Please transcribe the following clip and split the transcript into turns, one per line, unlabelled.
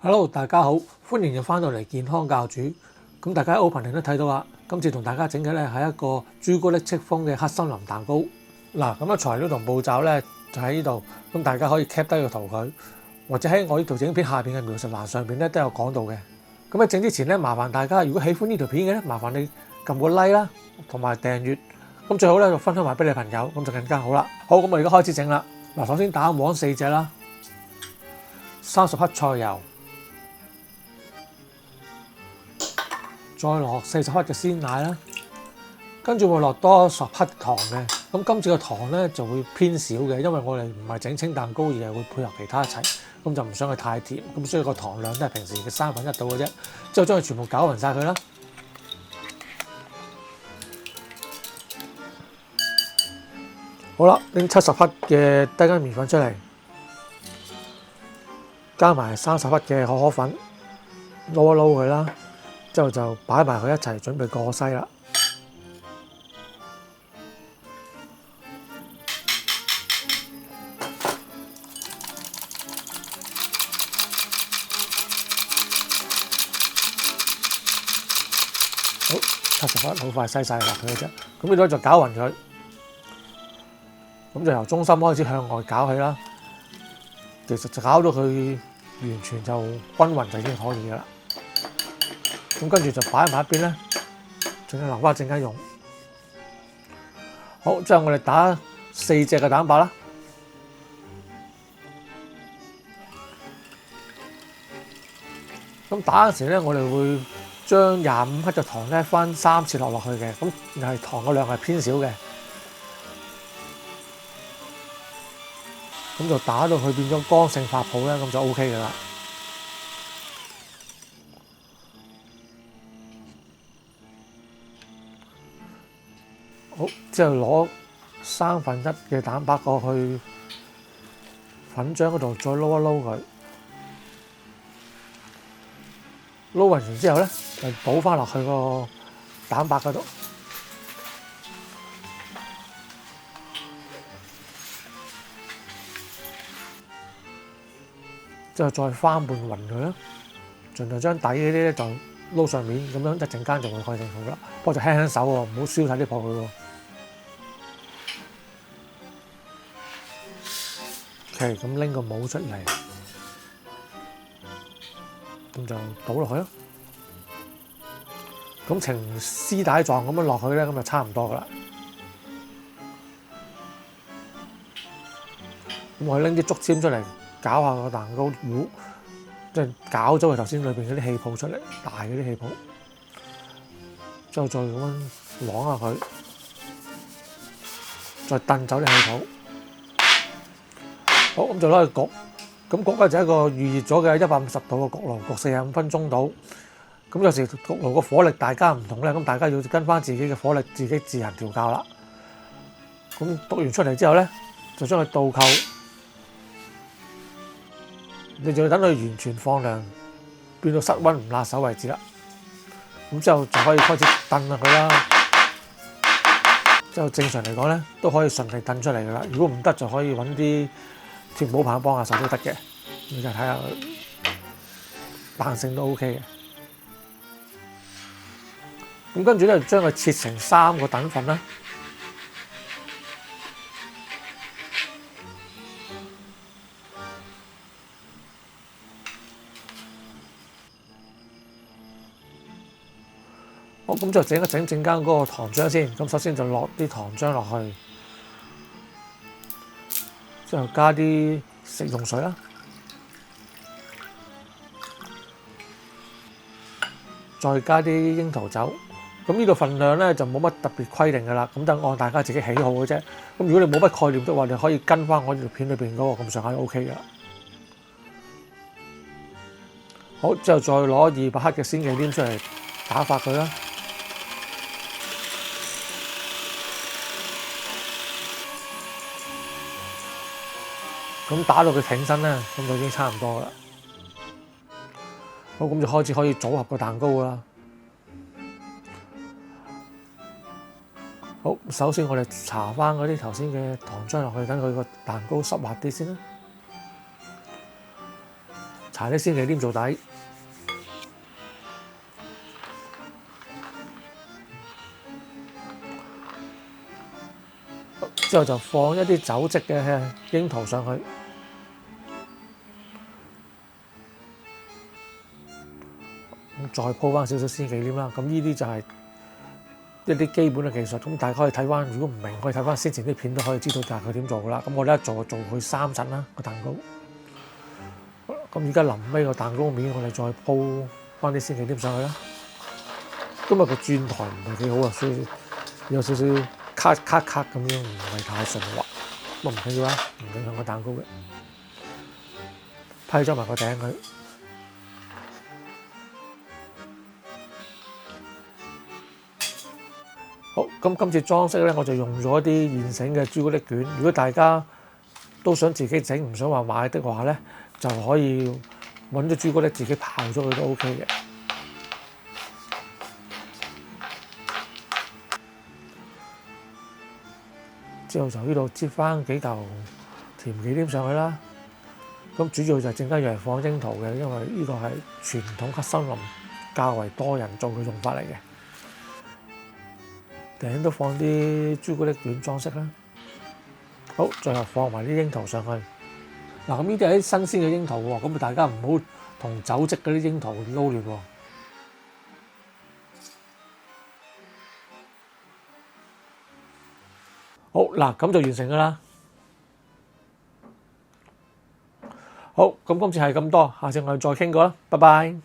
Hello，大家好，歡迎又翻到嚟健康教主。咁大家喺 opening 都睇到啦，今次同大家整嘅咧係一個朱古力戚風嘅黑森林蛋糕。嗱，咁材料同步驟咧就喺呢度，咁大家可以 cap 低個圖佢，或者喺我呢條影片下邊嘅描述欄上邊咧都有講到嘅。咁喺整之前咧，麻煩大家如果喜歡呢條片嘅咧，麻煩你撳個 like 啦，同埋訂閱。咁最好咧就分享埋俾你朋友，咁就更加好啦。好，咁我而家開始整啦。嗱，首先打黃4隻啦，30克菜油。再落40克嘅鮮奶啦，跟住會落多10克糖嘅。咁今次個糖咧就會偏少嘅，因為我哋唔係整清蛋糕，而係會配合其他一齊，咁就唔想佢太甜。咁所以個糖量都係平時嘅1/3度嘅啫。之後將佢全部攪勻晒佢啦。好啦，拎70克嘅低筋麵粉出嚟，加埋30克嘅可可粉，撈一撈佢啦。之後就擺埋佢一齊，準備過篩啦。好，70克好快篩晒落去嘅啫。咁呢度就攪勻佢，咁就由中心開始向外攪起啦。其實就攪到佢完全就均勻就已經可以噶啦。咁跟住就擺埋一邊咧，仲要留翻陣間用。好，之後我哋打4隻嘅蛋白啦。咁打嗰時咧，我哋會將25克嘅糖咧分3次落去嘅，咁又係糖嘅量係偏少嘅。咁就打到佢變咗乾性發泡咧，咁就 OK 噶啦。好，之後攞1/3嘅蛋白過去粉漿嗰度，再撈一撈佢。撈勻完之後咧，就倒翻落去個蛋白嗰度，之後再翻拌勻佢啦。盡量將底嗰啲咧就撈上面，咁樣一陣間就會開成好啦。不過就輕輕手喎，唔好燒晒啲泡佢喎。OK，咁拎個模出嚟，咁就倒落去咯。咁呈絲帶狀咁樣落去咧，咁就差唔多噶啦。咁我拎啲竹籤出嚟，攪下個蛋糕糊，即係攪咗佢頭先裏邊嗰啲氣泡出嚟，大嗰啲氣泡，之後再咁樣啷下佢，再燉走啲氣泡。好，咁就攞去焗。咁焗咧就一個預熱咗嘅150度嘅焗爐，焗45分鐘到。咁有時焗爐個火力大家唔同咧，咁大家要跟翻自己嘅火力，自己自行調校啦。咁焗完出嚟之後咧，就將佢倒扣。你仲要等佢完全放涼，變到室溫唔辣手為止啦。咁之後就可以開始燉下佢啦。之後正常嚟講咧，都可以順利燉出嚟噶啦。如果唔得，就可以揾啲脫模棒幫下手都得嘅。你就睇下彈性都 OK 嘅。咁跟住咧，將佢切成3個等份啦。好，咁就整一整間嗰個糖漿先。咁首先就落啲糖漿落去，之後加啲食用水啦，再加啲櫻桃酒。咁呢個份量咧就冇乜特別規定噶啦，咁就按大家自己喜好嘅啫。咁如果你冇乜概念的話，你可以跟翻我條片裏邊嗰個咁上下就 OK 噶啦。好，之後再攞200克嘅鮮忌廉出嚟打發佢啦。咁打到佢挺身咧，咁就已經差唔多啦。好，咁就開始可以組合個蛋糕啦。好，首先我哋搽翻嗰啲頭先嘅糖漿落去，等佢個蛋糕濕滑啲先啦。搽搽啲鮮忌廉做底，之後就放一啲酒漬嘅櫻桃上去，再鋪翻少少鮮忌廉啦。咁呢啲就係一啲基本嘅技術，咁大家可以睇翻。如果唔明，可以睇翻先前啲片都可以知道大概點做噶啦。咁我哋一做佢3層啦個蛋糕。咁而家臨尾個蛋糕面，我哋再鋪翻啲鮮忌廉上去啦。今日個轉台唔係幾好啊，所以有少少卡咁樣，唔係太順滑。咁唔緊要啦，唔影響個蛋糕嘅。批咗埋個頂佢。好，咁今次裝飾咧，我就用咗啲現成嘅朱古力卷。如果大家都想自己整，唔想話買的話咧，就可以揾咗朱古力自己刨咗佢都 OK 嘅。之後就呢度擠翻幾嚿甜忌廉上去啦。咁主要就係陣間用嚟放櫻桃嘅，因為呢個係傳統黑森林較為多人做嘅用法嚟嘅。頂都放啲朱古力卷裝飾啦。好，最後放埋啲櫻桃上去。嗱，咁呢啲係啲新鮮嘅櫻桃喎，咁大家唔好同酒漬嗰啲櫻桃撈亂喎。好，嗱，咁就完成㗎啦。好，咁今次係咁多，下次我哋再傾過啦，拜拜。